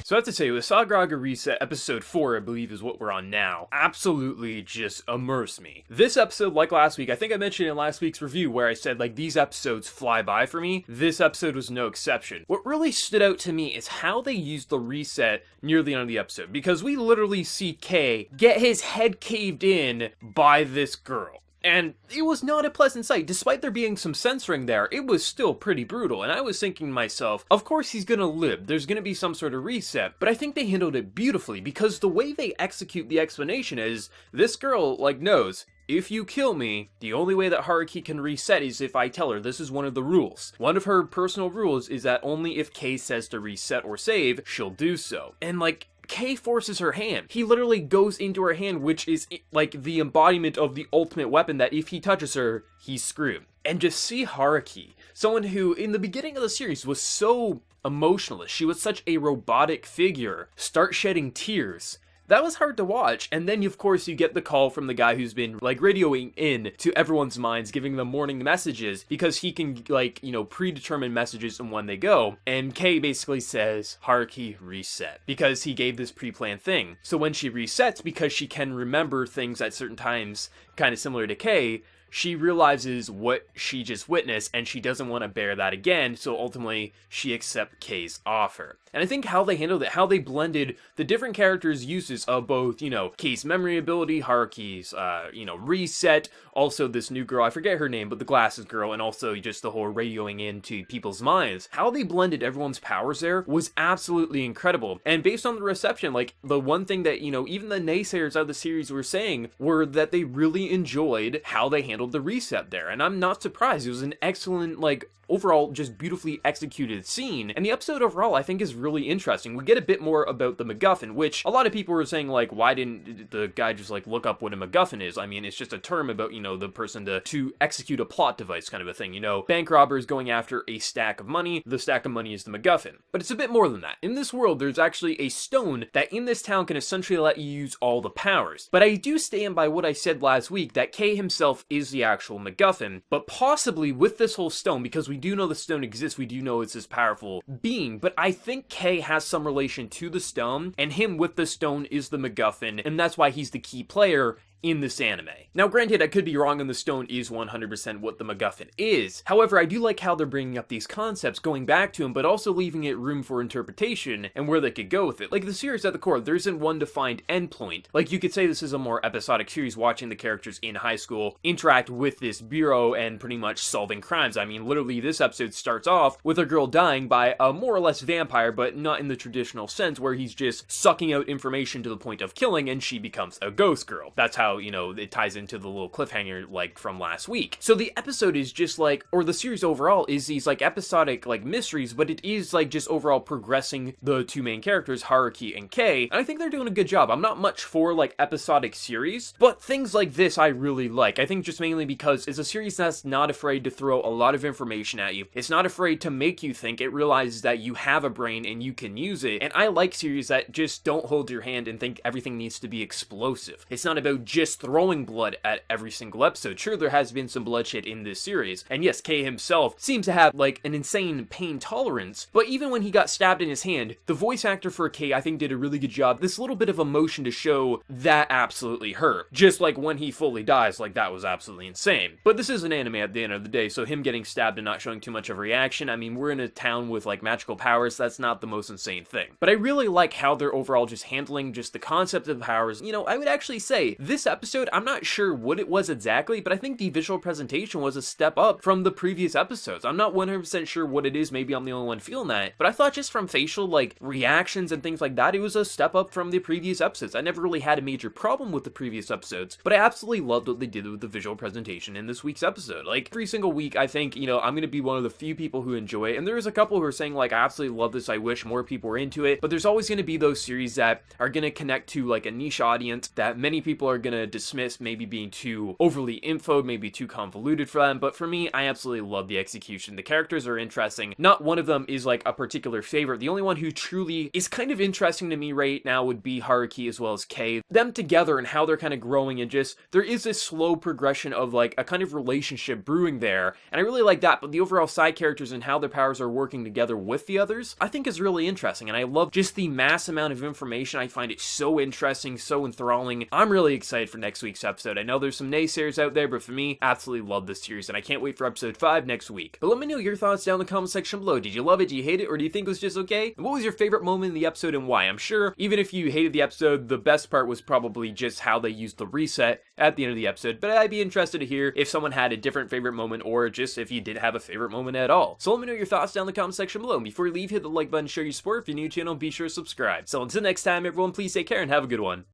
So I have to say, with Sagrada Reset episode 4, I believe is what we're on now, absolutely just immersed me. This episode, like last week, I think I mentioned in last week's review where I said, like, these episodes fly by for me. This episode was no exception. What really stood out to me is how they used the reset near the end of the episode, because we literally see Kay get his head caved in by this girl. And it was not a pleasant sight. Despite there being some censoring there, it was still pretty brutal. And I was thinking to myself, of course he's gonna live. There's gonna be some sort of reset. But I think they handled it beautifully, because the way they execute the explanation is, this girl, like, knows, if you kill me, the only way that Haruki can reset is if I tell her. This is one of the rules. One of her personal rules is that only if Kay says to reset or save, she'll do so. And, like, Kay forces her hand. He literally goes into her hand, which is like the embodiment of the ultimate weapon that if he touches her, he's screwed. And just see Haruki, someone who in the beginning of the series was so emotionless, she was such a robotic figure, start shedding tears. That was hard to watch, and then of course you get the call from the guy who's been, like, radioing in to everyone's minds, giving them morning messages, because he can, like, you know, predetermine messages and when they go, and Kay basically says, Haruki, reset, because he gave this pre-planned thing. So when she resets, because she can remember things at certain times, kind of similar to Kay, she realizes what she just witnessed, and she doesn't want to bear that again, so ultimately, she accepts Kay's offer. And I think how they handled it, how they blended the different characters' uses of both, you know, Kay's memory ability, Haruki's, you know, reset, also this new girl, I forget her name, but the glasses girl, and also just the whole radioing into people's minds. How they blended everyone's powers there was absolutely incredible. And based on the reception, like, the one thing that, you know, even the naysayers of the series were saying were that they really enjoyed how they handled the reset there. And I'm not surprised. It was an excellent, like, overall just beautifully executed scene, and the episode overall I think is really interesting. We get a bit more about the MacGuffin, which a lot of people were saying, like, why didn't the guy just, like, look up what a MacGuffin is? I mean, it's just a term about, you know, the person to execute a plot device kind of a thing, you know, bank robbers going after a stack of money, the stack of money is the MacGuffin. But it's a bit more than that. In this world, there's actually a stone that in this town can essentially let you use all the powers. But I do stand by what I said last week, that Kay himself is the actual MacGuffin, but possibly with this whole stone, because we do know the stone exists, we do know it's this powerful being, but I think Kay has some relation to the stone, and him with the stone is the MacGuffin, and that's why he's the key player in this anime. Now granted, I could be wrong and the stone is 100% what the MacGuffin is. However, I do like how they're bringing up these concepts, going back to them, but also leaving it room for interpretation and where they could go with it. Like the series at the core, there isn't one defined endpoint. Like you could say this is a more episodic series, watching the characters in high school interact with this bureau and pretty much solving crimes. I mean, literally this episode starts off with a girl dying by a more or less vampire, but not in the traditional sense where he's just sucking out information to the point of killing and she becomes a ghost girl. That's how, you know, it ties into the little cliffhanger, like, from last week. So the episode is just like, or the series overall is these, like, episodic, like, mysteries, but it is, like, just overall progressing the two main characters, Haruki and Kay, and I think they're doing a good job. I'm not much for, like, episodic series, but things like this I really like. I think just mainly because it's a series that's not afraid to throw a lot of information at you. It's not afraid to make you think. It realizes that you have a brain and you can use it, and I like series that just don't hold your hand and think everything needs to be explosive. It's not about just throwing blood at every single episode. Sure, there has been some bloodshed in this series, and yes, Kay himself seems to have, like, an insane pain tolerance, but even when he got stabbed in his hand, the voice actor for Kay, I think, did a really good job. This little bit of emotion to show that absolutely hurt. Just like when he fully dies, like, that was absolutely insane. But this is an anime at the end of the day, so him getting stabbed and not showing too much of a reaction, I mean, we're in a town with, like, magical powers, that's not the most insane thing. But I really like how they're overall just handling just the concept of powers. You know, I would actually say, this episode, I'm not sure what it was exactly, but I think the visual presentation was a step up from the previous episodes. I'm not 100% sure what it is, maybe I'm the only one feeling that, but I thought just from facial, like, reactions and things like that, it was a step up from the previous episodes. I never really had a major problem with the previous episodes, but I absolutely loved what they did with the visual presentation in this week's episode. Like, every single week, I think, you know, I'm gonna be one of the few people who enjoy it, and there's a couple who are saying, like, I absolutely love this, I wish more people were into it, but there's always gonna be those series that are gonna connect to, like, a niche audience that many people are gonna gonna dismiss maybe being too overly infoed, maybe too convoluted for them, but for me, I absolutely love the execution. The characters are interesting. Not one of them is like a particular favorite. The only one who truly is kind of interesting to me right now would be Haruki as well as Kei. Them together and how they're kind of growing, and just there is this slow progression of like a kind of relationship brewing there, and I really like that. But the overall side characters and how their powers are working together with the others, I think is really interesting, and I love just the mass amount of information. I find it so interesting, so enthralling. I'm really excited for next week's episode. I know there's some naysayers out there, but for me, absolutely love this series, and I can't wait for episode 5 next week. But let me know your thoughts down in the comment section below. Did you love it? Do you hate it? Or do you think it was just okay? And what was your favorite moment in the episode and why? I'm sure even if you hated the episode, the best part was probably just how they used the reset at the end of the episode, but I'd be interested to hear if someone had a different favorite moment, or just if you did have a favorite moment at all. So let me know your thoughts down in the comment section below, and before you leave, hit the like button, show your support. If you're new to the channel, be sure to subscribe. So until next time, everyone, please take care and have a good one.